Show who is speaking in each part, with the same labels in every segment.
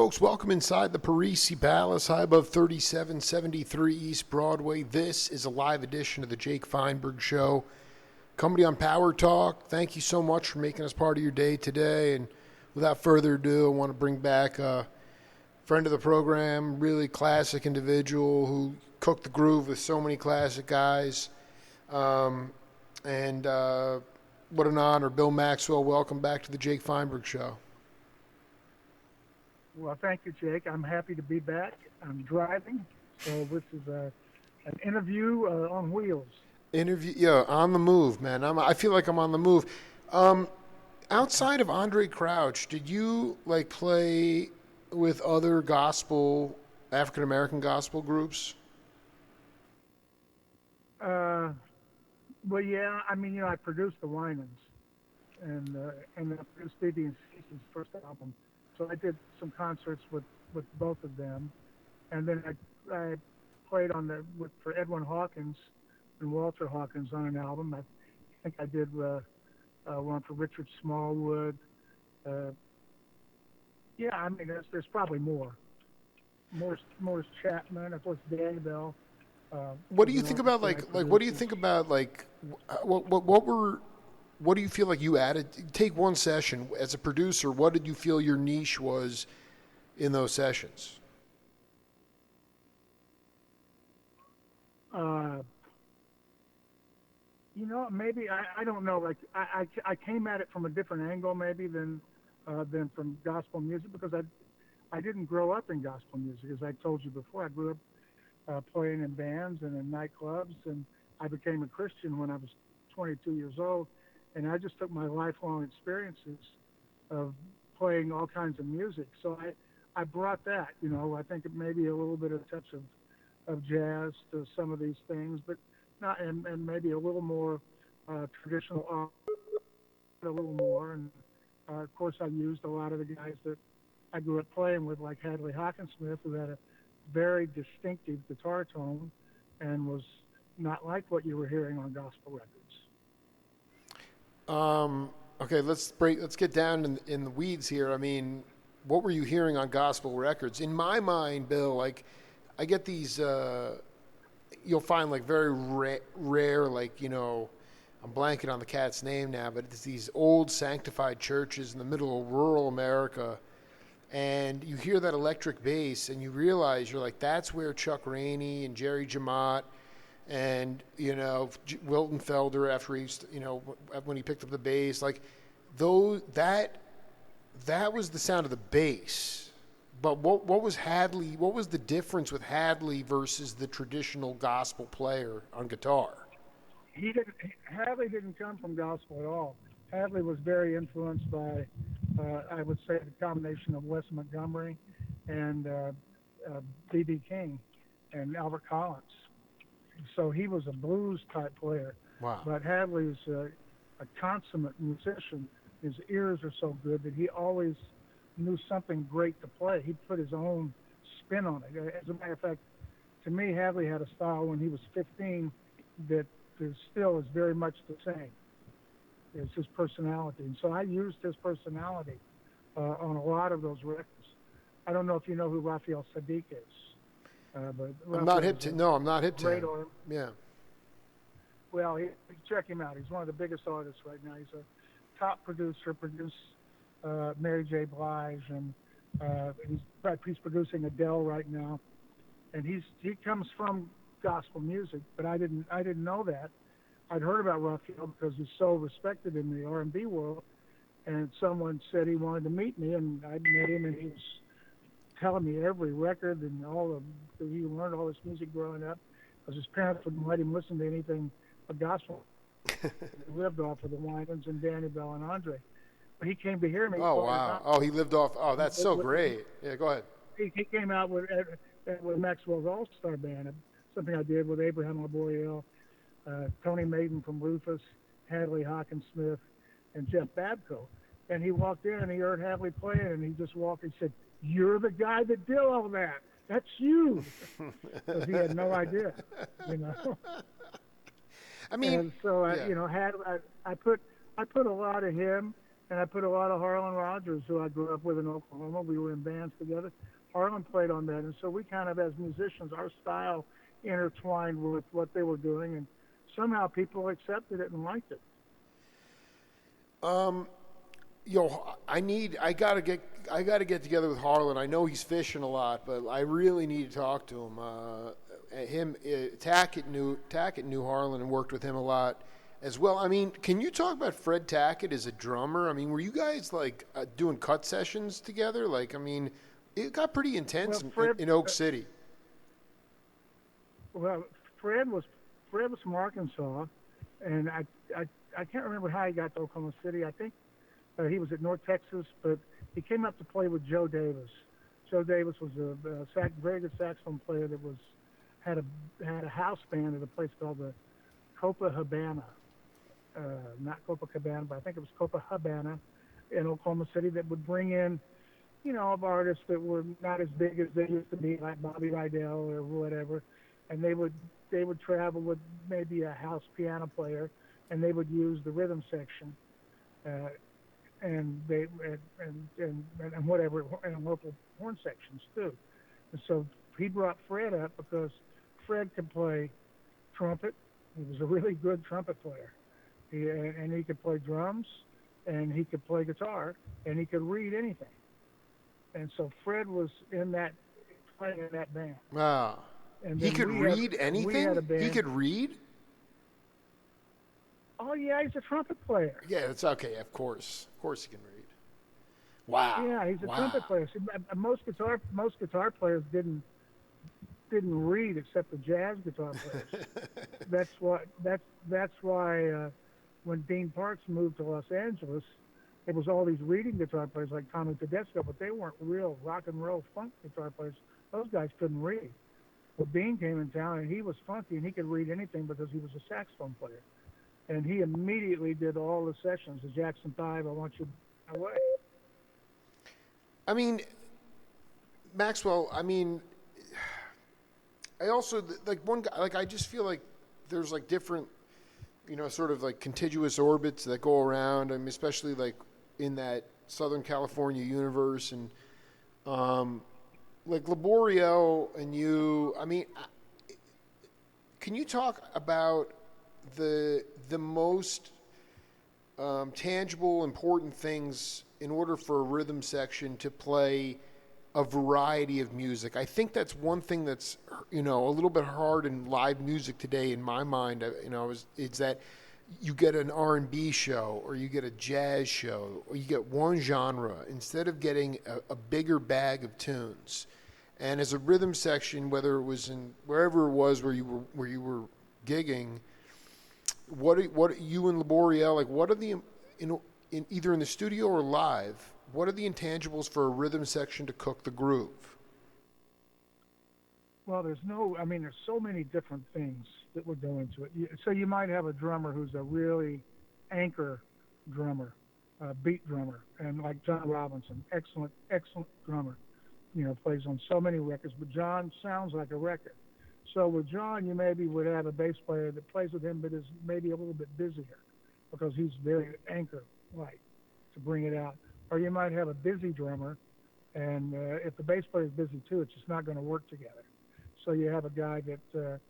Speaker 1: Folks, welcome inside the Parisi Palace, high above 3773 East Broadway. This is a live edition of the Jake Feinberg Show. Company on Power Talk, thank you so much for making us part of your day today. And without further ado, I want to bring back a friend of the program, really classic individual who cooked the groove with so many classic guys. What an honor. Bill Maxwell, welcome back to the Jake Feinberg Show.
Speaker 2: Well, thank you, Jake. I'm happy to be back. I'm driving, so this is an interview on wheels.
Speaker 1: On the move, man. I feel like I'm on the move. Outside of Andre Crouch, did you play with other African American gospel groups?
Speaker 2: Well, yeah. I mean, I produced the Winans, and I produced Stevie and Cece's first album. So I did some concerts with both of them, and then I played for Edwin Hawkins and Walter Hawkins on an album. I think I did one for Richard Smallwood. Yeah, I mean there's probably more. Morris Chapman, of course, Danny Bell.
Speaker 1: What do you think about what do you think about what do you feel like you added? Take one session as a producer. What did you feel your niche was in those sessions?
Speaker 2: Maybe I don't know. I came at it from a different angle maybe than from gospel music, because I didn't grow up in gospel music. As I told you before, I grew up playing in bands and in nightclubs, and I became a Christian when I was 22 years old. And I just took my lifelong experiences of playing all kinds of music. So I brought that, I think it may be a little bit of touch of jazz to some of these things, but not, and maybe a little more traditional art, a little more. And of course I used a lot of the guys that I grew up playing with, like Hadley Hawkinsmith, who had a very distinctive guitar tone and was not like what you were hearing on gospel records.
Speaker 1: Okay, let's get down in the weeds here. I mean, what were you hearing on gospel records? In my mind, Bill, I get these, you'll find very rare, I'm blanking on the cat's name now, but it's these old sanctified churches in the middle of rural America, and you hear that electric bass and you realize you're that's where Chuck Rainey and Jerry Jamott and Wilton Felder, after he when he picked up the bass, that was the sound of the bass. But what was Hadley? What was the difference with Hadley versus the traditional gospel player on guitar?
Speaker 2: Hadley didn't come from gospel at all. Hadley was very influenced by, I would say, the combination of Wes Montgomery and B.B. King and Albert Collins. So he was a blues type player.
Speaker 1: Wow.
Speaker 2: But Hadley's a consummate musician. His ears are so good that he always knew something great to play. He put his own spin on it. As a matter of fact, to me, Hadley had a style when he was 15 that still is very much the same. It's his personality. And so I used his personality on a lot of those records. I don't know if you know who Raphael Sadiq is. But
Speaker 1: I'm not hip to. No, I'm not hip to him. Yeah.
Speaker 2: Well, check him out. He's one of the biggest artists right now. He's a top producer. Produced Mary J. Blige, and he's producing Adele right now. And he comes from gospel music, but I didn't know that. I'd heard about Raphael because he's so respected in the R&B world, and someone said he wanted to meet me, and I met him, and he was telling me every record and he learned all this music growing up, because his parents wouldn't let him listen to anything but gospel. He lived off of the Winans and Danny Bell and Andre. But he came to hear me.
Speaker 1: Oh, wow. Oh, he lived off. Oh, that's so great. Yeah, go ahead.
Speaker 2: He came out with Maxwell's All-Star Band, something I did with Abraham Laboriel, Tony Maiden from Rufus, Hadley Hawkinsmith, and Jeff Babco. And he walked in and he heard Hadley playing, and he just walked and said, "You're the guy that did all that. That's you." Because he had no idea,
Speaker 1: I mean,
Speaker 2: and so I put a lot of him And I put a lot of Harlan Rogers, who I grew up with in Oklahoma. We were in bands together. Harlan played on that, and so we kind of, as musicians, our style intertwined with what they were doing, and somehow people accepted it and liked it.
Speaker 1: Um, I gotta get together with Harlan. I know he's fishing a lot, but I really need to talk to him. Tackett knew Harlan and worked with him a lot as well. I mean, can you talk about Fred Tackett as a drummer? I mean, were you guys like doing cut sessions together? Like, I mean, it got pretty intense
Speaker 2: Well, Fred,
Speaker 1: in Oak City.
Speaker 2: well, Fred was from Arkansas, and I can't remember how he got to Oklahoma City. I think he was at North Texas, but he came up to play with Joe Davis. Joe Davis was a very good saxophone player that had a house band at a place called the Copa Habana, not Copacabana, but I think it was Copa Habana in Oklahoma City, that would bring in, of artists that were not as big as they used to be, like Bobby Rydell or whatever, and they would travel with maybe a house piano player, and they would use the rhythm section, and they and whatever, and local horn sections too. And so he brought Fred up because Fred could play trumpet. He was a really good trumpet player, and he could play drums, and he could play guitar, and he could read anything. And so Fred was playing in that band.
Speaker 1: Wow.
Speaker 2: And
Speaker 1: He
Speaker 2: then
Speaker 1: could read anything?
Speaker 2: We had a band.
Speaker 1: He could read?
Speaker 2: Oh yeah, he's a trumpet player.
Speaker 1: Yeah, it's okay. Of course he can read. Wow.
Speaker 2: Yeah, he's a trumpet player. See, most guitar players didn't read except the jazz guitar players. That's why when Dean Parks moved to Los Angeles, it was all these reading guitar players like Tommy Tedesco, but they weren't real rock and roll funk guitar players. Those guys couldn't read. Well, Dean came in town, and he was funky, and he could read anything because he was a saxophone player. And he immediately did all the sessions, the Jackson 5, I Want You Away.
Speaker 1: I mean, Maxwell, I also, like, one guy, like, I just feel like there's, like, different, sort of, like, contiguous orbits that go around, especially, like, in that Southern California universe, and, like, Laboriel and you, can you talk about the most tangible, important things in order for a rhythm section to play a variety of music? I think that's one thing that's a little bit hard in live music today, in my mind. Is that you get an R&B show, or you get a jazz show, or you get one genre instead of getting a bigger bag of tunes. And as a rhythm section, whether it was in wherever it was where you were gigging, what you and Laboriel, like, what are the in either in the studio or live, what are the intangibles for a rhythm section to cook the groove?
Speaker 2: Well, there's so many different things that would go into it. So you might have a drummer who's a really anchor drummer, beat drummer, and like John Robinson, excellent drummer, plays on so many records, but John sounds like a record. So with John, you maybe would have a bass player that plays with him, but is maybe a little bit busier because he's very anchor-like to bring it out. Or you might have a busy drummer, and if the bass player is busy too, it's just not going to work together. So you have a guy that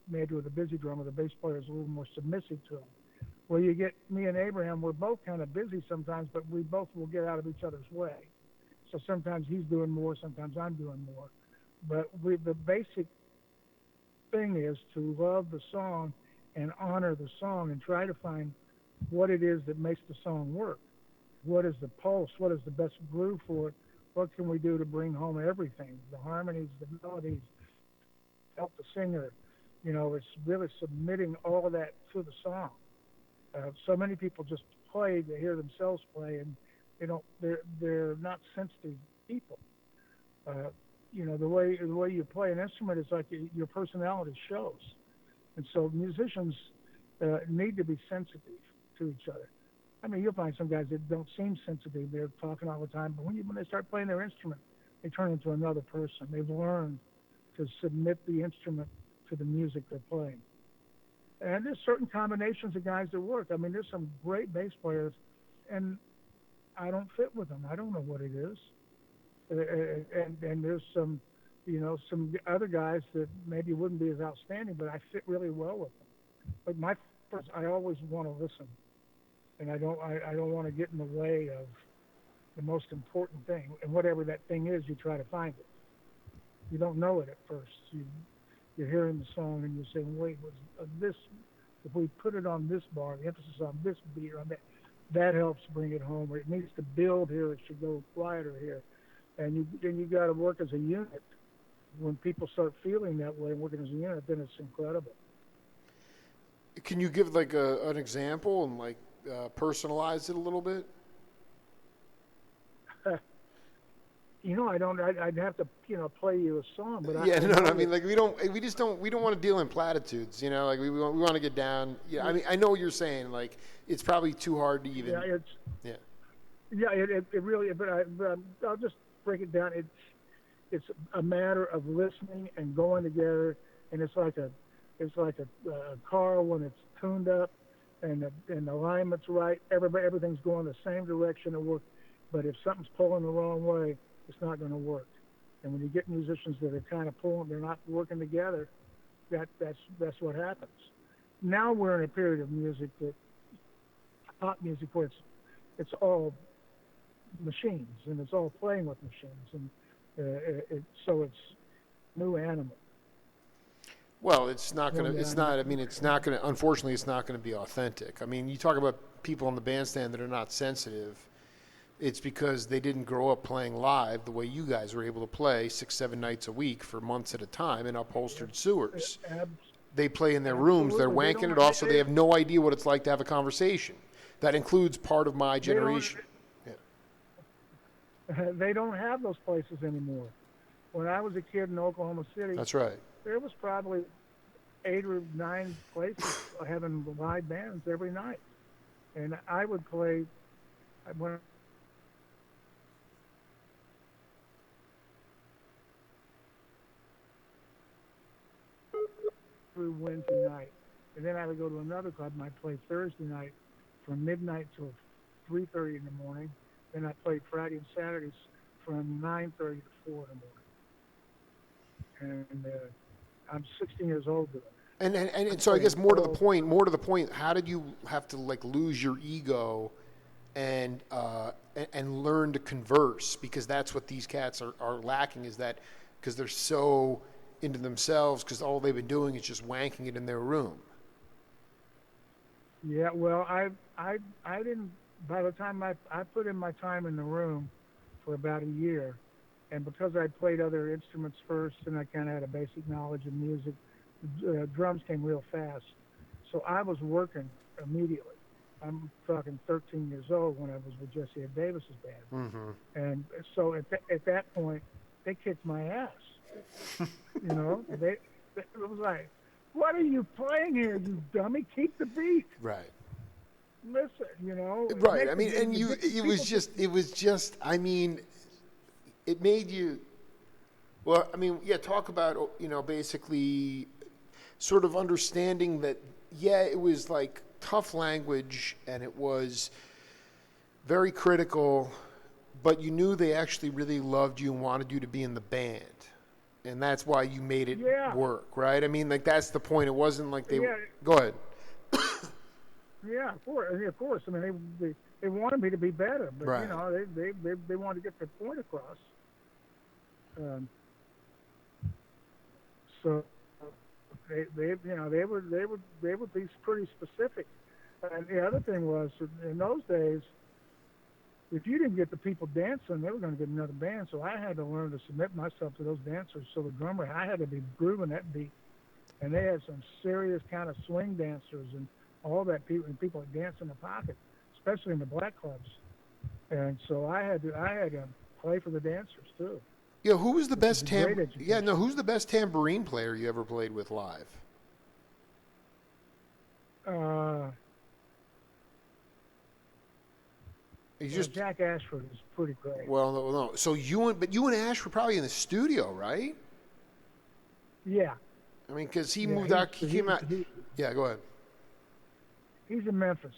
Speaker 2: maybe with a busy drummer, the bass player is a little more submissive to him. Well, you get me and Abraham, we're both kind of busy sometimes, but we both will get out of each other's way. So sometimes he's doing more, sometimes I'm doing more. But the basic thing is to love the song and honor the song and try to find what it is that makes the song work. What is the pulse? What is the best groove for it? What can we do to bring home everything? The harmonies, the melodies, help the singer. It's really submitting all of that to the song. So many people just play to hear themselves play, and they're not sensitive people. The way you play an instrument is like your personality shows, and so musicians need to be sensitive to each other. You'll find some guys that don't seem sensitive; they're talking all the time, but when they start playing their instrument, they turn into another person. They've learned to submit the instrument to the music they're playing. And there's certain combinations of guys that work. There's some great bass players, and I don't fit with them. I don't know what it is. And there's some, some other guys that maybe wouldn't be as outstanding, but I fit really well with them. But my first, I always want to listen, and I don't want to get in the way of the most important thing, and whatever that thing is, you try to find it. You don't know it at first. You're hearing the song and you're saying, wait, was this? If we put it on this bar, the emphasis on this beat or on that, that helps bring it home. Or it needs to build here. It should go quieter here. And you got to work as a unit. When people start feeling that way and working as a unit, then it's incredible.
Speaker 1: Can you give like an example and like personalize it a little bit?
Speaker 2: I don't. I'd have to, play you a song. But
Speaker 1: yeah, no. I mean, like we don't want to deal in platitudes. Like we want to get down. Yeah, I mean, I know what you're saying. Like it's probably too hard to even.
Speaker 2: Yeah, it really. But I'll just break it down. It's a matter of listening and going together, and it's like a car when it's tuned up, and the alignment's right. Everything's going the same direction. It works. But if something's pulling the wrong way, it's not going to work. And when you get musicians that are kind of pulling, they're not working together, that's what happens. Now we're in a period of music, pop music, where it's all machines and it's all playing with machines, and so it's new animal.
Speaker 1: Well, it's not going to. It's not. I mean, it's not going to. Unfortunately, it's not going to be authentic. I mean, you talk about people in the bandstand that are not sensitive. It's because they didn't grow up playing live the way you guys were able to play 6-7 nights a week for months at a time in upholstered sewers. They play in their rooms. They're wanking it off, so they have no idea what it's like to have a conversation. That includes part of my generation.
Speaker 2: They don't have those places anymore. When I was a kid in Oklahoma City,
Speaker 1: that's right.
Speaker 2: There was probably 8 or 9 places having live bands every night, and I would play when. Through Wednesday night, and then I would go to another club and I'd play Thursday night from midnight till 3:30 in the morning. Then I played Friday and Saturdays from 9:30 to 4 in the morning. And I'm 16 years old.
Speaker 1: And so I guess more to the point. How did you have to like lose your ego and learn to converse? Because that's what these cats are lacking. Is that because they're so into themselves, because all they've been doing is just wanking it in their room.
Speaker 2: Yeah, well, I didn't. By the time I put in my time in the room for about a year, and because I played other instruments first, and I kind of had a basic knowledge of music, drums came real fast. So I was working immediately. I'm talking 13 years old when I was with Jesse Ed Davis's band, and so at that point, they kicked my ass. It was like, what are you playing here, you dummy? Keep the beat.
Speaker 1: Right.
Speaker 2: Listen,
Speaker 1: Right. I mean, and it was just, I mean, it made you, well, I mean, yeah, talk about, basically sort of understanding that, yeah, it was like tough language and it was very critical, but you knew they actually really loved you and wanted you to be in the band. And that's why you made it work, right? I mean, like, that's the point. It wasn't like they...
Speaker 2: Yeah.
Speaker 1: Go ahead.
Speaker 2: Yeah, of course. I mean, they wanted me to be better, but,
Speaker 1: right.
Speaker 2: They wanted to get their point across. So they would be pretty specific. And the other thing was, in those days, if you didn't get the people dancing, they were going to get another band. So I had to learn to submit myself to those dancers. So the drummer, I had to be grooving that beat. And they had some serious kind of swing dancers and all that people that dance in the pocket, especially in the black clubs. And so I had to play for the dancers too.
Speaker 1: Yeah, who was the best who's the best tambourine player you ever played with live?
Speaker 2: Jack Ashford is pretty great.
Speaker 1: Well, no. So you and Ash were probably in the studio, right?
Speaker 2: Yeah.
Speaker 1: I mean, because he moved out. He came out. Yeah, go ahead.
Speaker 2: He's in Memphis,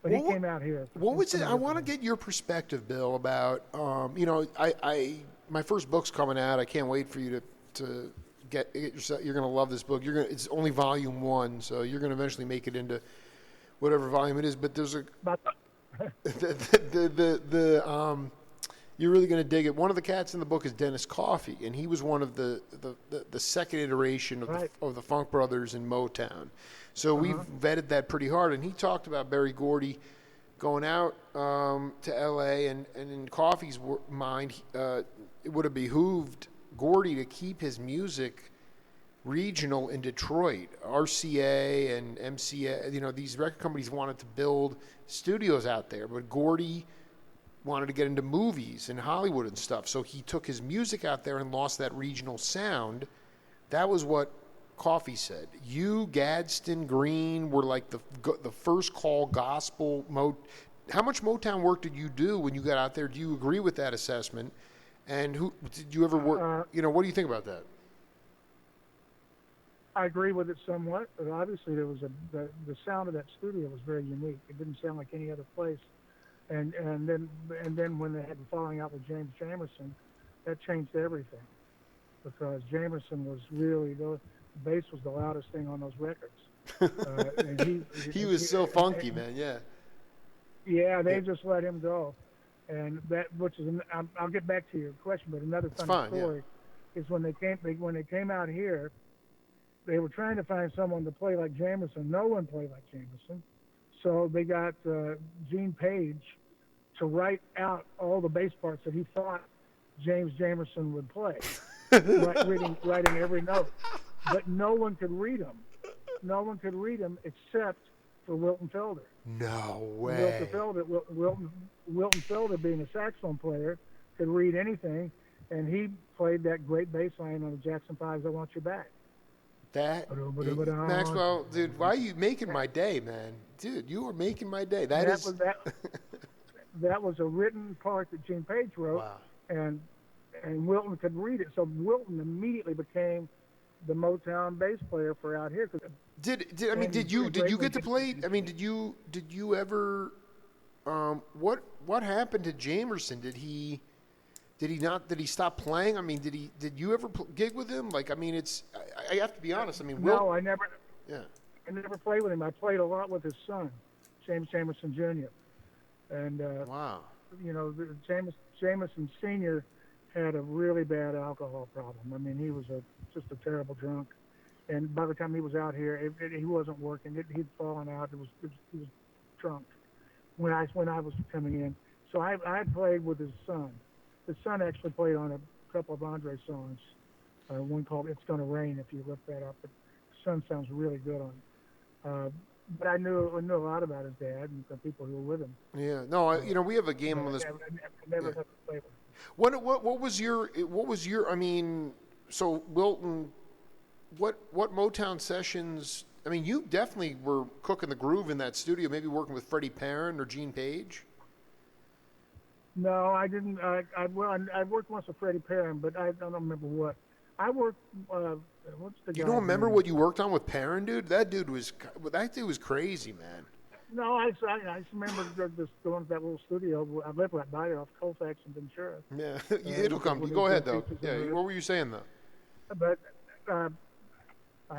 Speaker 2: but he
Speaker 1: What,
Speaker 2: came out here.
Speaker 1: what was it? I want to
Speaker 2: to
Speaker 1: get your perspective, Bill, about my first book's coming out. I can't wait for you to get yourself. You're going to love this book. It's only volume 1, so you're going to eventually make it into whatever volume it is. But there's a you're really going to dig it. One of the cats in the book is Dennis Coffey, and he was one of the second iteration of,
Speaker 2: Right.
Speaker 1: of the Funk Brothers in Motown. So we've vetted that pretty hard, and he talked about Berry Gordy going out to L.A., and in Coffey's mind, it would have behooved Gordy to keep his music regional in Detroit. RCA and MCA, these record companies wanted to build studios out there, but Gordy wanted to get into movies and Hollywood and stuff. So he took his music out there and lost that regional sound. That was what Coffey said. You, Gadsden, Green were like the first call gospel. How much Motown work did you do when you got out there? Do you agree with that assessment? And who did you ever work? What do you think about that?
Speaker 2: I agree with it somewhat, but obviously there was the sound of that studio was very unique. It didn't sound like any other place. And then when they had the falling out with James Jamerson, that changed everything, because Jamerson was really the bass was the loudest thing on those records. And
Speaker 1: he was so funky, man. Yeah.
Speaker 2: Yeah, they just let him go, and I'll get back to your question, but another funny story is when they came out here, they were trying to find someone to play like Jamerson. No one played like Jamerson. So they got Gene Page to write out all the bass parts that he thought James Jamerson would play, writing every note. But no one could read them. No one could read them except for Wilton Felder.
Speaker 1: No way.
Speaker 2: Wilton Felder, being a saxophone player, could read anything, and he played that great bass line on the Jackson 5's "I Want You Back."
Speaker 1: Maxwell, dude, why are you making my day, man? Dude, you are making my day. That
Speaker 2: was a written part that Gene Page wrote,
Speaker 1: wow.
Speaker 2: and Wilton could read it. So Wilton immediately became the Motown bass player for out here.
Speaker 1: Did you get to play? I mean, did you ever? What happened to Jamerson? Did he stop playing? I mean, did you ever gig with him? Like, I mean, I have to be honest. I mean,
Speaker 2: no, I never.
Speaker 1: Yeah.
Speaker 2: I never played with him. I played a lot with his son, James Jamerson Jr. And
Speaker 1: wow.
Speaker 2: Jamerson Sr. had a really bad alcohol problem. I mean, he was just a terrible drunk. And by the time he was out here, he wasn't working. He'd fallen out. He was drunk when I was coming in. So I had played with his son. His son actually played on a couple of Andre songs. One called "It's Gonna Rain," if you look that up. But his son sounds really good on it. But I knew a lot about his dad and the people who were with him.
Speaker 1: Yeah. No, we have a game on this.
Speaker 2: I never got to play with him.
Speaker 1: What was your? I mean, so Wilton, what Motown sessions? I mean, you definitely were cooking the groove in that studio. Maybe working with Freddie Perrin or Gene Page.
Speaker 2: No, I didn't. I worked once with Freddie Perrin, but I don't remember what. I worked. What's the guy?
Speaker 1: You don't remember what you worked on with Perrin, dude? That dude was crazy, man.
Speaker 2: No, I just remember just going to that little studio. I lived right by it off Colfax and Ventura.
Speaker 1: Yeah, it'll come. Go ahead, though. Yeah, what were you saying, though?
Speaker 2: But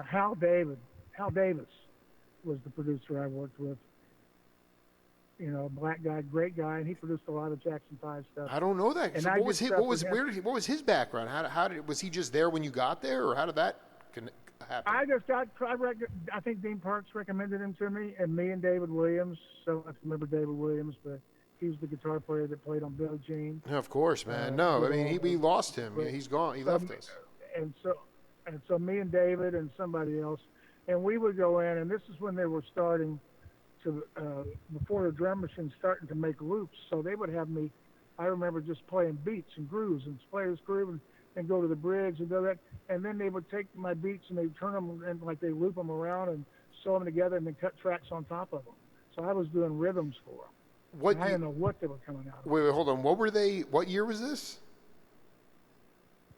Speaker 2: Hal Davis was the producer I worked with. Black guy, great guy, and he produced a lot of Jackson 5 stuff.
Speaker 1: I don't know that.
Speaker 2: And
Speaker 1: so what was his background? Was he just there when you got there, or how did that happen?
Speaker 2: I think Dean Parks recommended him to me, and David Williams. So I remember David Williams, but he was the guitar player that played on Billie Jean.
Speaker 1: Yeah, of course, man. No, I mean we lost him. Yeah, he's gone. He left us.
Speaker 2: And so me and David and somebody else, and we would go in, and this is when they were starting to before the drum machine starting to make loops. So they would have me. I remember just playing beats and grooves and play this groove and go to the bridge and do that. And then they would take my beats and they'd turn them and like they loop them around and sew them together and then cut tracks on top of them. So I was doing rhythms for them. I didn't know what they were coming out of.
Speaker 1: Wait, hold on. What were they? What year was this?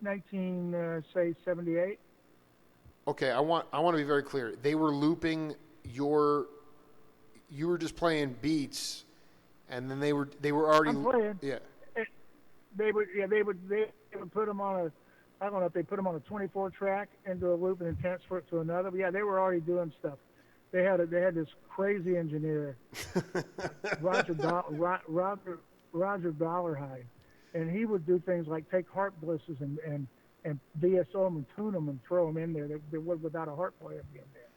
Speaker 2: 78.
Speaker 1: Okay, I want to be very clear. They were looping you were just playing beats, and then they were already.
Speaker 2: I'm playing.
Speaker 1: Yeah.
Speaker 2: They would put them on a, I don't know if they put them on a 24 track into a loop and then transfer it to another. But yeah, they were already doing stuff. They had this crazy engineer, Roger Dollarhide, and he would do things like take heart blisses and VSO them and tune them and throw them in there. They would without a heart player being there.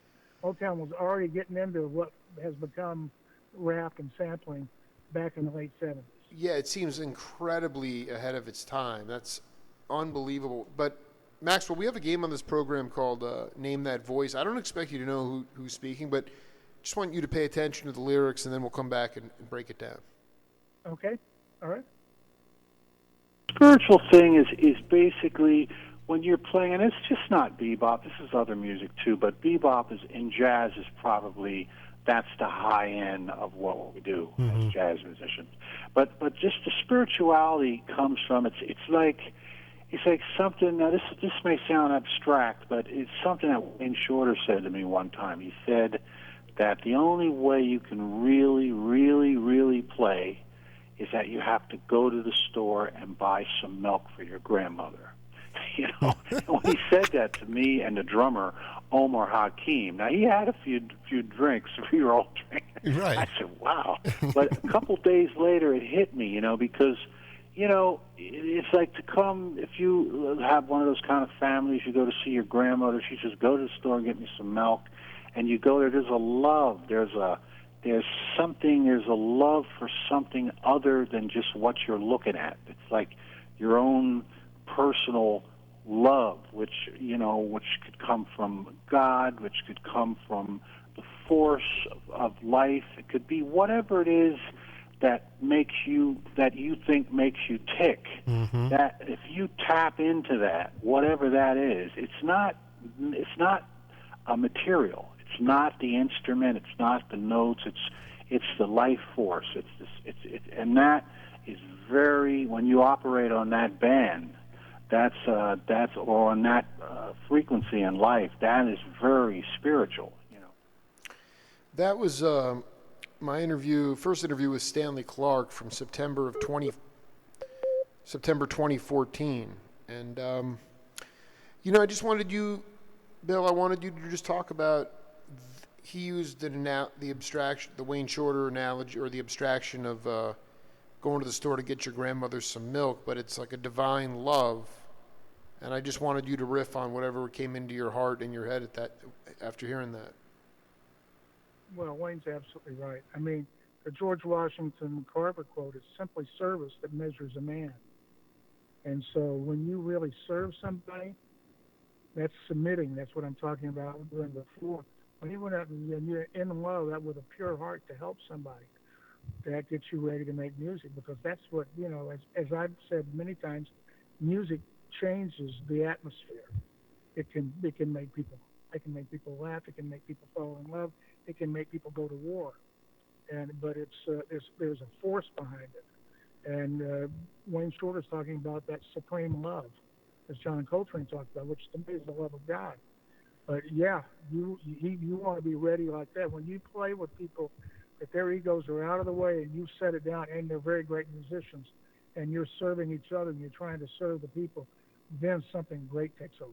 Speaker 2: Motown was already getting into what has become rap and sampling back in the late 70s.
Speaker 1: Yeah, it seems incredibly ahead of its time. That's unbelievable. But Maxwell, we have a game on this program called Name That Voice. I don't expect you to know who's speaking, but just want you to pay attention to the lyrics, and then we'll come back and break it down.
Speaker 2: Okay, all right.
Speaker 3: Spiritual thing is basically when you're playing, and it's just not bebop. This is other music too, but bebop is in jazz is probably that's the high end of what we do as jazz musicians. But just the spirituality comes from it's like something. Now this may sound abstract, but it's something that Wayne Shorter said to me one time. He said that the only way you can really, really, really play is that you have to go to the store and buy some milk for your grandmother. You know, and when he said that to me and the drummer Omar Hakim, now he had a few drinks, we were all drinking.
Speaker 4: Right.
Speaker 3: I said, "Wow!" But a couple days later, it hit me, because it's like to come if you have one of those kind of families. You go to see your grandmother. She says, "Go to the store and get me some milk," and you go there. There's a love. There's a love for something other than just what you're looking at. It's like your own personal love, which could come from God, which could come from the force of life. It could be whatever it is that you think makes you tick.
Speaker 4: Mm-hmm.
Speaker 3: That if you tap into that, whatever that is, it's not a material. It's not the instrument. It's not the notes. It's the life force. And that is very, when you operate on that band, that's or on that frequency in life, that is very spiritual.
Speaker 1: That was my first interview with Stanley Clarke from September 2014, and I just wanted you, Bill. I wanted you to just talk about. He used the abstraction, the Wayne Shorter analogy, or the abstraction of going to the store to get your grandmother some milk, but it's like a divine love. And I just wanted you to riff on whatever came into your heart and your head after hearing that.
Speaker 2: Well, Wayne's absolutely right. I mean, the George Washington Carver quote is simply service that measures a man. And so when you really serve somebody, that's submitting. That's what I'm talking about doing before. When you went out and you're in love, that with a pure heart to help somebody, that gets you ready to make music, because that's what, as I've said many times, music changes the atmosphere. It can make people laugh. It can make people fall in love. It can make people go to war. But there's a force behind it. And Wayne Shorter's talking about that supreme love, as John Coltrane talked about, which to me is the love of God. But yeah, you want to be ready like that. When you play with people, that their egos are out of the way and you set it down, and they're very great musicians, and you're serving each other and you're trying to serve the people, then something great takes over.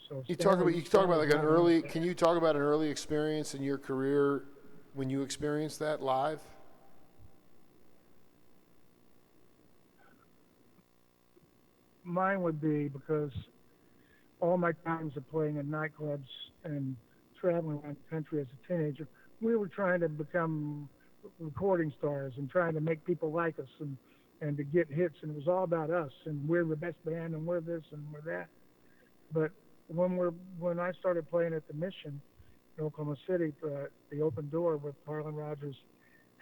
Speaker 2: So
Speaker 1: you talk about like an early. Can you talk about an early experience in your career when you experienced that live?
Speaker 2: Mine would be, because all my times of playing in nightclubs and traveling around the country as a teenager, we were trying to become recording stars and trying to make people like us and to get hits, and it was all about us, and we're the best band, and we're this and we're that. But when I started playing at the Mission in Oklahoma City, the Open Door with Harlan Rogers,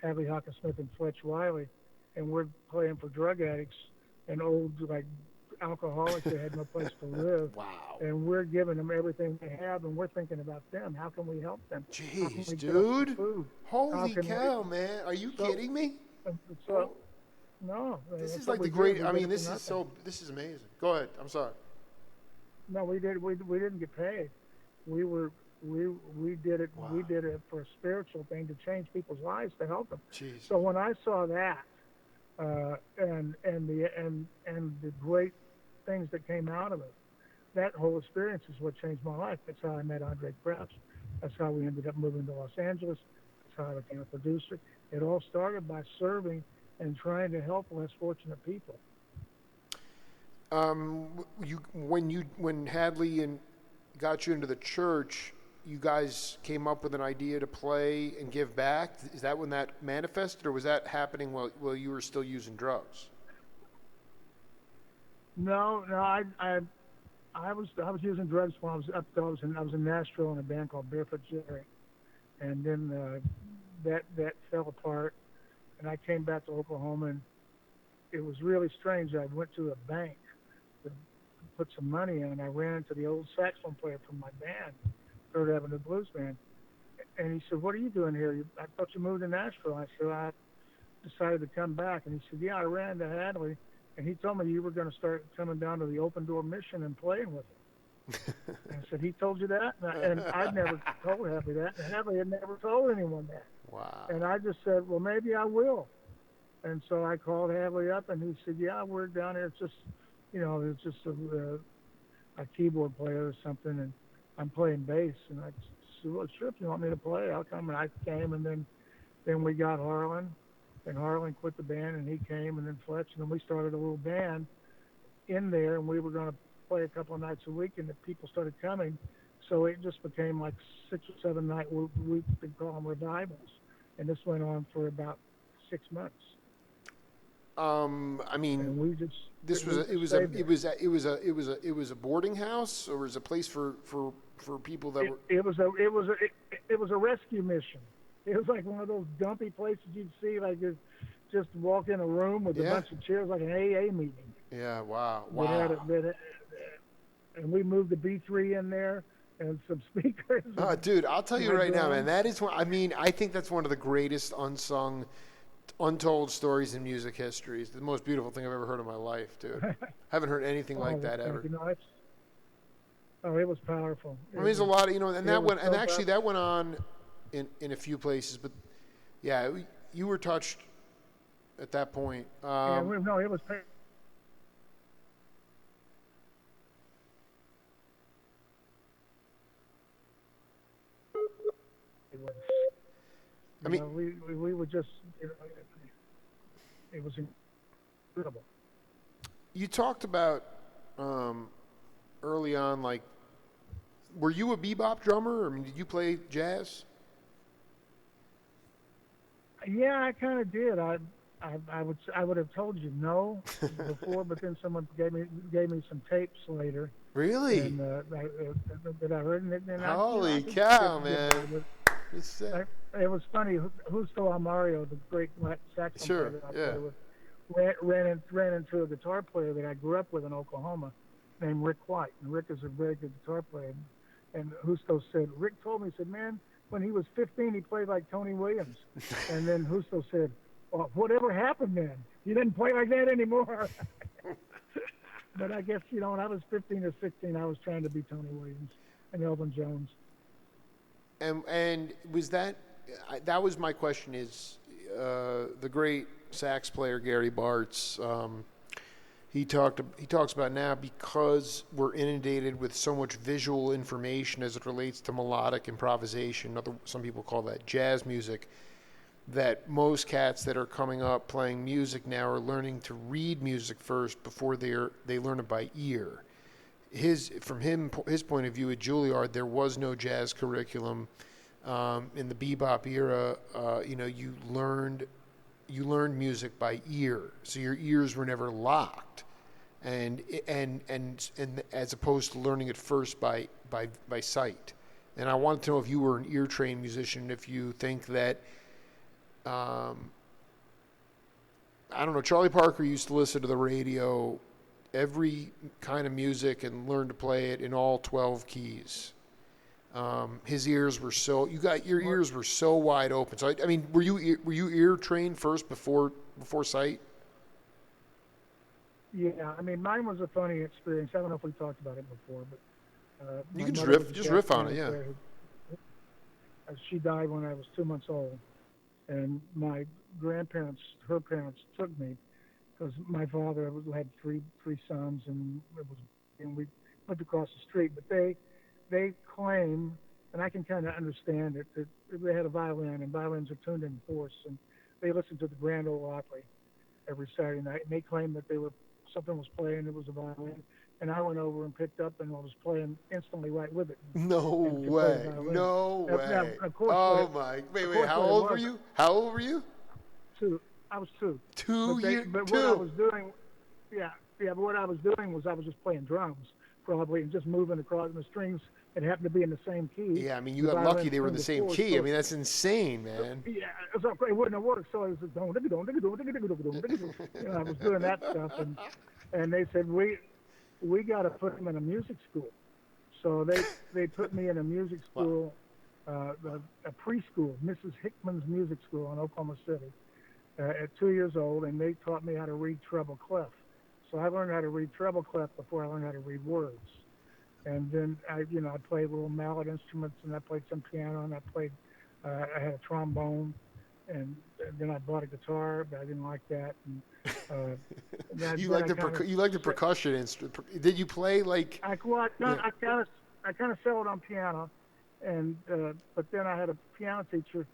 Speaker 2: Hadley Hawkins-Smith, and Fletch Wiley, and we're playing for drug addicts and old alcoholics that had no place to live.
Speaker 1: Wow.
Speaker 2: And we're giving them everything they have, and we're thinking about them. How can we help them?
Speaker 1: Jeez, dude. Holy cow, man. Are you kidding me?
Speaker 2: So, no.
Speaker 1: This is like the great, this is amazing. Go ahead. I'm sorry.
Speaker 2: No, we didn't get paid. We were We did it.
Speaker 1: Wow.
Speaker 2: We did it for a spiritual thing to change people's lives to help them.
Speaker 1: Jeez.
Speaker 2: So when I saw that, and the great things that came out of it, that whole experience is what changed my life. That's how I met Andre Crouch. That's how we ended up moving to Los Angeles. That's how I became a producer. It all started by serving and trying to help less fortunate people.
Speaker 1: When Hadley and got you into the church, you guys came up with an idea to play and give back. Is that when that manifested, or was that happening while you were still using drugs?
Speaker 2: No, I was using drugs when I was up. I was in Nashville in a band called Barefoot Jerry, and then that fell apart, and I came back to Oklahoma, and it was really strange. I went to a bank to put some money in, and I ran into the old saxophone player from my band, Third Avenue Blues Band, and he said, "What are you doing here? I thought you moved to Nashville." I said, "I decided to come back," and he said, "Yeah, I ran into Hadley, and he told me you were going to start coming down to the Open Door Mission and playing with him." And I said, "He told you that?" And I'd never told Hadley that, and Hadley had never told anyone that.
Speaker 1: Wow.
Speaker 2: And I just said, "Well, maybe I will." And so I called Hadley up, and he said, "Yeah, we're down here. It's just, it's just a keyboard player or something, and I'm playing bass." And I said, "Well, sure, if you want me to play, I'll come." And I came, and then we got Harlan, and Harlan quit the band, and he came, and then Fletch, and then we started a little band in there, and we were going to play a couple of nights a week, and the people started coming. So it just became like 6 or 7 night weeks. They call them revivals, and this went on for about 6 months.
Speaker 1: I mean,
Speaker 2: And we just
Speaker 1: it was a boarding house, or was it a place for people that were.
Speaker 2: It was a rescue mission. It was like one of those dumpy places you'd see, like just walk in a room with a bunch of chairs, like an AA meeting.
Speaker 1: Yeah. Wow.
Speaker 2: And we moved the B3 in there and some speakers.
Speaker 1: Oh, dude, I'll tell you right now, man. That is one. I mean, I think that's one of the greatest unsung, untold stories in music history. It's the most beautiful thing I've ever heard in my life, dude. Haven't heard anything like that ever.
Speaker 2: It was powerful.
Speaker 1: I mean, there's a lot of, that went on in a few places, but yeah, you were touched at that point.
Speaker 2: It was. I mean, we were just, it was incredible.
Speaker 1: You talked about early on, like, were you a bebop drummer? I mean, did you play jazz?
Speaker 2: Yeah, I kind of did. I would have told you no before, but then someone gave me some tapes later.
Speaker 1: Really?
Speaker 2: And that I heard. And
Speaker 1: holy cow, man!
Speaker 2: It was funny. Justo Amario, the great saxophone player that I played with, ran into a guitar player that I grew up with in Oklahoma, named Rick White. And Rick is a very good guitar player. And Justo said, Rick told me, he said, man, when he was 15, he played like Tony Williams. And then Justo said, well, whatever happened then? He didn't play like that anymore. But I guess, when I was 15 or 16, I was trying to be Tony Williams and Elvin Jones.
Speaker 1: And was that was my question, is the great sax player Gary Bartz, he talks about now, because we're inundated with so much visual information as it relates to melodic improvisation, some people call that jazz music, that most cats that are coming up playing music now are learning to read music first before they learn it by ear. From his point of view at Juilliard, there was no jazz curriculum. In the bebop era, you learned music by ear, so your ears were never locked, and as opposed to learning it first by sight. And I wanted to know if you were an ear trained musician, if you think that. I don't know. Charlie Parker used to listen to the radio, every kind of music, and learn to play it in all 12 keys. His ears were your ears were so wide open. So I mean, were you ear trained first before sight?
Speaker 2: Yeah, I mean, mine was a funny experience. I don't know if we talked about it before, but
Speaker 1: you can just riff on it. Yeah.
Speaker 2: She died when I was 2 months old, and my grandparents, her parents, took me because my father had three sons, and we lived across the street. But they claim, and I can kind of understand it, that they had a violin, and violins are tuned in force, and they listened to the Grand Ole Opry every Saturday night, and they claimed that something was playing, it was a violin, and I went over and picked up and was playing instantly right with it.
Speaker 1: No way. No way.
Speaker 2: Of course,
Speaker 1: oh my. Wait. How old were you? How old were you?
Speaker 2: Two. I was two.
Speaker 1: But
Speaker 2: what I was doing, but what I was doing was I was just playing drums probably and just moving across the strings. It happened to be in the same key.
Speaker 1: Yeah, I mean, you got lucky they were in the same key.
Speaker 2: So,
Speaker 1: I mean, that's insane, man.
Speaker 2: Yeah, so it wouldn't have worked. So I was I was doing that stuff, and they said we got to put him in a music school. So they put me in a music school, a preschool, Mrs. Hickman's Music School in Oklahoma City, at 2 years old, and they taught me how to read treble clef. So I learned how to read treble clef before I learned how to read words. And then I played little mallet instruments, and I played some piano, and I had a trombone, and then I bought a guitar, but I didn't like that. And,
Speaker 1: you like the percussion instrument? Did you play like?
Speaker 2: I kind of settled on piano, and but then I had a piano teacher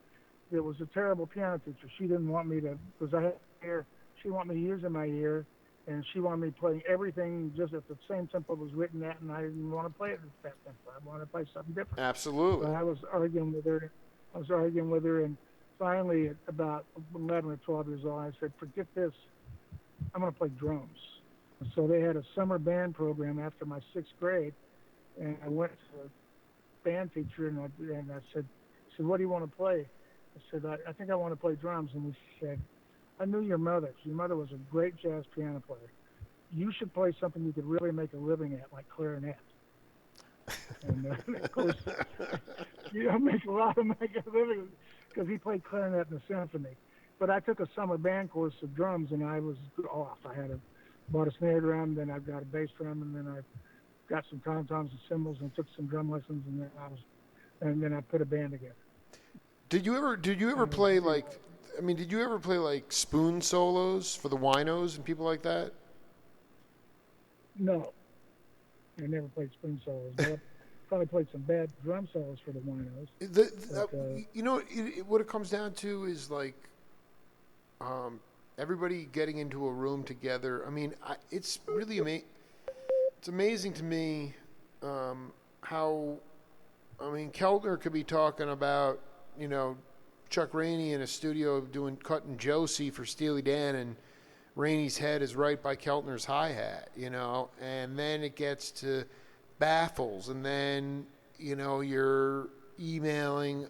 Speaker 2: that was a terrible piano teacher. She didn't want me to, because I had ear. She wanted me using my ear. And she wanted me playing everything just at the same tempo it was written at, and I didn't want to play it at that tempo. I wanted to play something different.
Speaker 1: Absolutely.
Speaker 2: So I was arguing with her, and finally, at about 11 or 12 years old, I said, "Forget this. I'm going to play drums." And so they had a summer band program after my 6th grade, and I went to a band teacher, and I said, "What do you want to play?" I said, "I think I want to play drums." And he said, "I knew your mother. Your mother was a great jazz piano player. You should play something you could really make a living at, like clarinet." And of course, you don't make a lot of make a living because he played clarinet in the symphony. But I took a summer band course of drums, and I was off. I bought a snare drum, then I got a bass drum, and then I got some tom-toms and cymbals, and took some drum lessons, and then I put a band together.
Speaker 1: Did you ever play like? I mean, did you ever play like spoon solos for the winos and people like that?
Speaker 2: No, I never played spoon solos. But I probably played some bad drum solos for the winos.
Speaker 1: What it comes down to is like everybody getting into a room together. I mean, it's really it's amazing to me how. I mean, Keltner could be talking about Chuck Rainey in a studio cutting Josie for Steely Dan, and Rainey's head is right by Keltner's hi-hat, and then it gets to baffles, and then you're emailing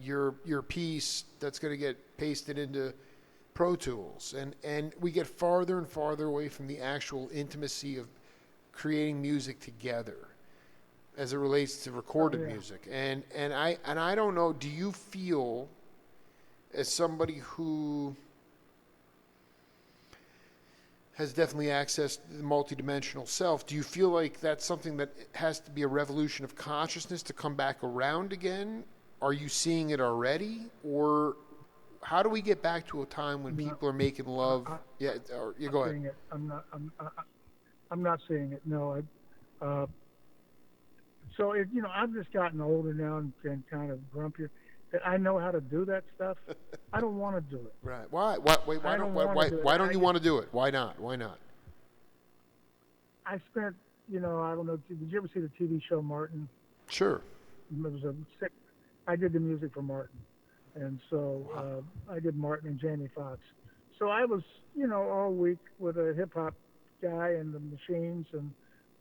Speaker 1: your piece that's going to get pasted into Pro Tools, and we get farther and farther away from the actual intimacy of creating music together as it relates to recorded music. And I don't know, do you feel, as somebody who has definitely accessed the multidimensional self, do you feel like that's something that has to be a revolution of consciousness to come back around again? Are you seeing it already? Or how do we get back to a time when people are making love? Go ahead.
Speaker 2: I'm not seeing it, no. So, I've just gotten older now and kind of grumpier. That I know how to do that stuff. I don't want to do it.
Speaker 1: Right. Why? Why don't you want to do it? Why not?
Speaker 2: I spent, I don't know. Did you ever see the TV show Martin?
Speaker 1: Sure.
Speaker 2: I did the music for Martin, and so I did Martin and Jamie Foxx. So I was, all week with a hip hop guy and the Machines, and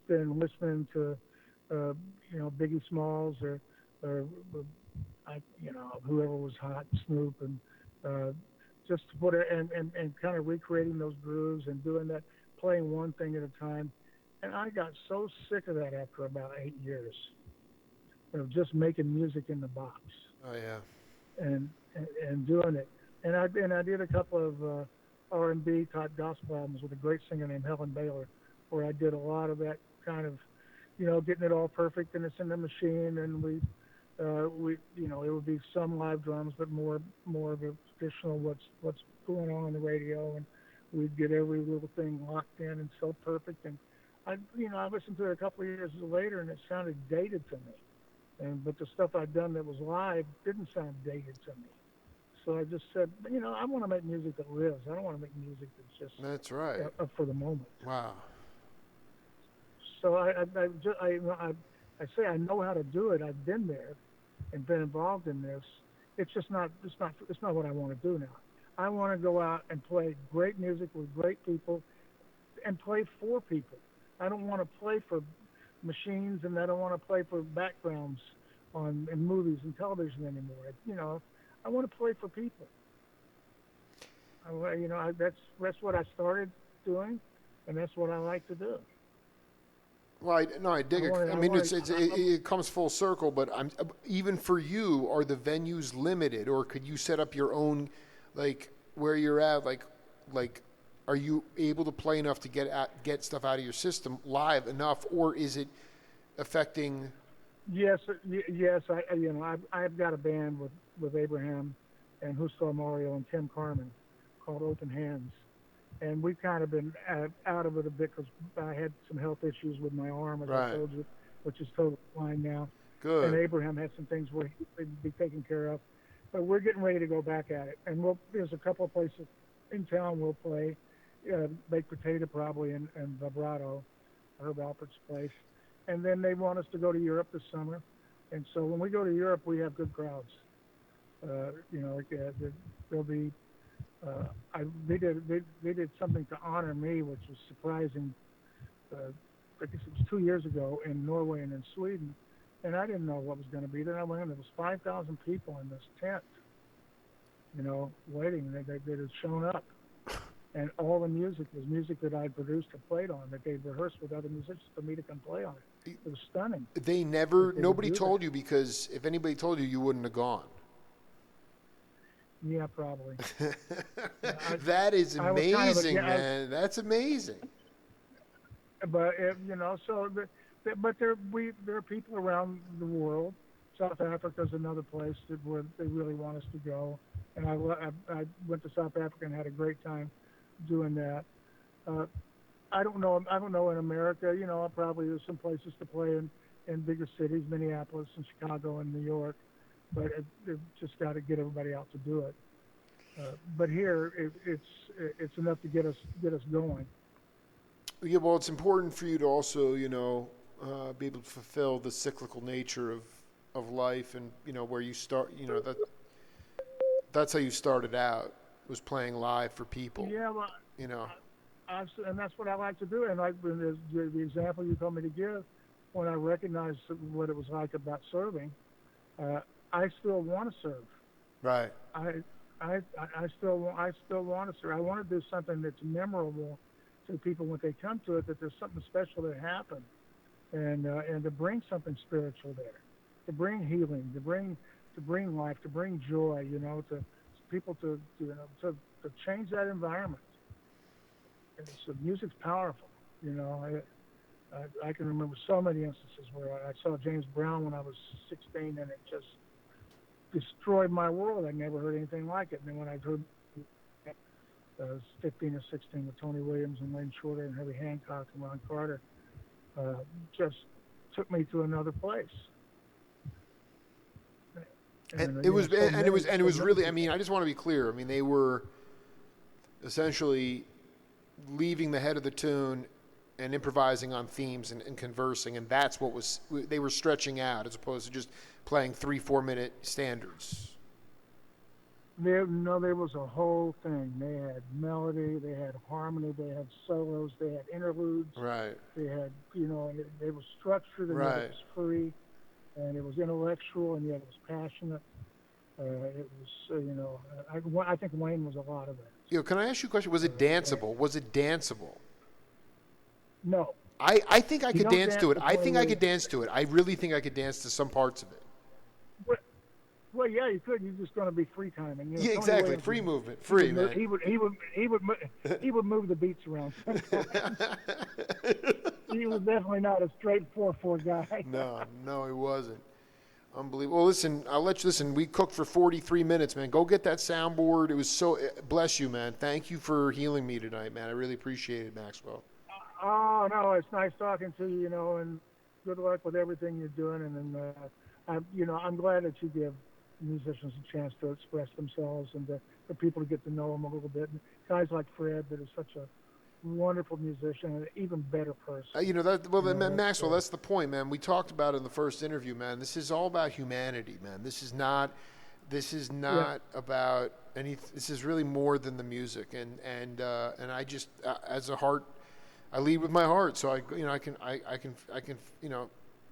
Speaker 2: been listening to. Biggie Smalls or whoever was hot, Snoop, and just to put it and kind of recreating those grooves and doing that, playing one thing at a time. And I got so sick of that after about 8 years of just making music in the box.
Speaker 1: Oh yeah.
Speaker 2: And doing it. And I did a couple of R&B type gospel albums with a great singer named Helen Baylor, where I did a lot of that kind of. Getting it all perfect, and it's in the machine, and we it would be some live drums, but more of a traditional what's going on the radio, and we'd get every little thing locked in and so perfect. And I listened to it a couple of years later, and it sounded dated to me. But the stuff I'd done that was live didn't sound dated to me. So I just said, I want to make music that lives. I don't want to make music that's just
Speaker 1: That's right.
Speaker 2: For the moment.
Speaker 1: Wow.
Speaker 2: So I say I know how to do it. I've been there and been involved in this. It's just not what I want to do now. I want to go out and play great music with great people and play for people. I don't want to play for machines, and I don't want to play for backgrounds in movies and television anymore. I want to play for people. That's what I started doing, and that's what I like to do.
Speaker 1: Well, I dig it. It comes full circle, but even for you, are the venues limited, or could you set up your own, like where you're at, like, are you able to play enough to get stuff out of your system live enough, or is it affecting?
Speaker 2: Yes. I've got a band with Abraham and Justo Mario and Tim Carmen called Open Hands. And we've kind of been out of it a bit because I had some health issues with my arm, as I told you, which is totally fine now.
Speaker 1: Good.
Speaker 2: And Abraham had some things where he'd be taken care of. But we're getting ready to go back at it. And there's a couple of places in town we'll play. Baked Potato probably and Vibrato, Herb Alpert's place. And then they want us to go to Europe this summer. And so when we go to Europe, we have good crowds. There'll be... They did something to honor me, which was surprising. I guess it was 2 years ago in Norway and in Sweden, and I didn't know what was going to be there. I went in, there was 5,000 people in this tent, waiting. They had shown up, and all the music was music that I'd produced and played on, that they'd rehearsed with other musicians for me to come play on it. It was stunning.
Speaker 1: Nobody told you, because if anybody told you, you wouldn't have gone.
Speaker 2: Yeah, probably.
Speaker 1: That is amazing, man. That's amazing.
Speaker 2: But but there are people around the world. South Africa's another place where they really want us to go, and I went to South Africa and had a great time doing that. I don't know in America. Probably there's some places to play in bigger cities, Minneapolis and Chicago and New York. But they've just got to get everybody out to do it. But here, it's enough to get us going.
Speaker 1: Yeah, well, it's important for you to also, be able to fulfill the cyclical nature of life, and where you start. That's how you started out, was playing live for people.
Speaker 2: Yeah, well, and that's what I like to do. And the example you told me to give, when I recognized what it was like about serving. I still want to serve.
Speaker 1: Right.
Speaker 2: I still want to serve. I want to do something that's memorable to people when they come to it. That there's something special that happened, and to bring something spiritual there, to bring healing, to bring life, to bring joy. To people to change that environment. And so music's powerful. I can remember so many instances where I saw James Brown when I was 16, and it just destroyed my world. I never heard anything like it. And then when I heard, I was 15 or 16 with Tony Williams and Wayne Shorter and Herbie Hancock and Ron Carter, just took me to another place.
Speaker 1: And it was really. I mean, I just want to be clear. I mean, they were essentially leaving the head of the tune and improvising on themes and conversing, and that's what they were stretching out, as opposed to just playing 3-4 minute standards.
Speaker 2: There was a whole thing. They had melody, they had harmony, they had solos, they had interludes.
Speaker 1: Right.
Speaker 2: They had, they were structured, and
Speaker 1: right.
Speaker 2: It was free, and it was intellectual, and yet it was passionate. It was, I think Wayne was a lot of that.
Speaker 1: Can I ask you a question? Was it danceable? Was it danceable?
Speaker 2: No.
Speaker 1: I think I could dance to it. I think I could dance to it. I really think I could dance to some parts of it.
Speaker 2: Well, yeah, you could. You're just going to be free timing.
Speaker 1: Yeah, exactly. Free movement. Free, man.
Speaker 2: He would move the beats around. He was definitely not a straight 4/4 guy.
Speaker 1: No, he wasn't. Unbelievable. Well, listen, I'll let you listen. We cooked for 43 minutes, man. Go get that soundboard. It was so, bless you, man. Thank you for healing me tonight, man. I really appreciate it, Maxwell.
Speaker 2: Oh no, it's nice talking to you, and good luck with everything you're doing. And then, I'm glad that you give musicians a chance to express themselves and for people to get to know them a little bit. And guys like Fred, that is such a wonderful musician and an even better person.
Speaker 1: Maxwell, that's the point, man. We talked about it in the first interview, man. This is all about humanity, man. This is not about any. This is really more than the music, and I just as a heart, I lead with my heart. So I can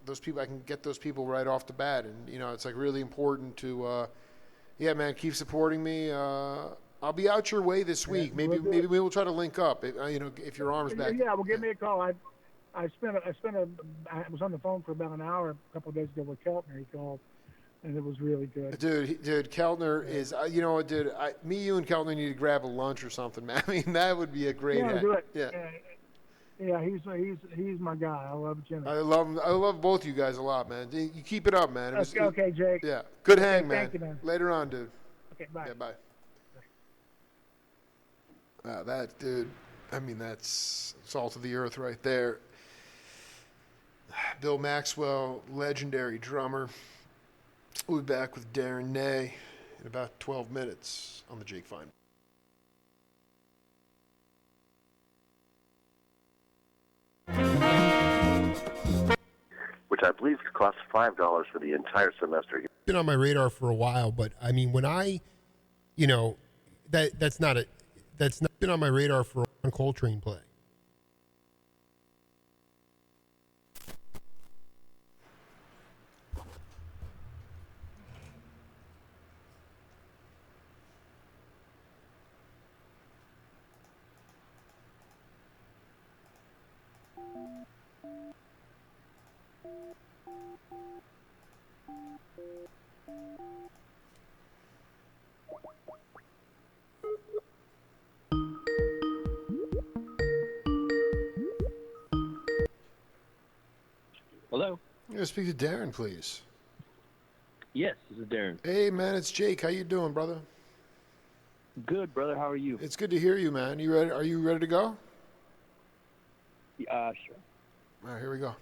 Speaker 1: those people, I can get those people right off the bat, and it's like really important to, man, keep supporting me. I'll be out your way this week. Maybe we'll try to link up. If your arm's back.
Speaker 2: Yeah, well, give me a call. I was on the phone for about an hour a couple of days ago with Keltner. He called, and it was really good.
Speaker 1: Dude, Keltner is. Me, you, and Keltner need to grab a lunch or something, man. I mean, that would be a great.
Speaker 2: Yeah, do it.
Speaker 1: Yeah.
Speaker 2: Yeah, he's my guy. I love Jimmy.
Speaker 1: I love him. I love both you guys a lot, man. You keep it up, man.
Speaker 2: Okay, Jake.
Speaker 1: Yeah, good hang, man.
Speaker 2: Thank you, man.
Speaker 1: Later on, dude.
Speaker 2: Okay, bye.
Speaker 1: Yeah, bye. Wow, that dude. I mean, that's salt of the earth right there. Bill Maxwell, legendary drummer. We'll be back with Darren Ney in about 12 minutes on the Jake Fine.
Speaker 4: Which I believe costs $5 for the entire semester.
Speaker 5: Been on my radar for a while, but I mean, when I, that's not been on my radar for a Coltrane play.
Speaker 6: Hello?
Speaker 1: I'm going to speak to Darren, please.
Speaker 6: Yes, this is Darren.
Speaker 1: Hey, man, it's Jake. How you doing, brother?
Speaker 6: Good, brother. How are you?
Speaker 1: It's good to hear you, man. You ready? Are you ready to go?
Speaker 6: Sure.
Speaker 1: All right, here we go.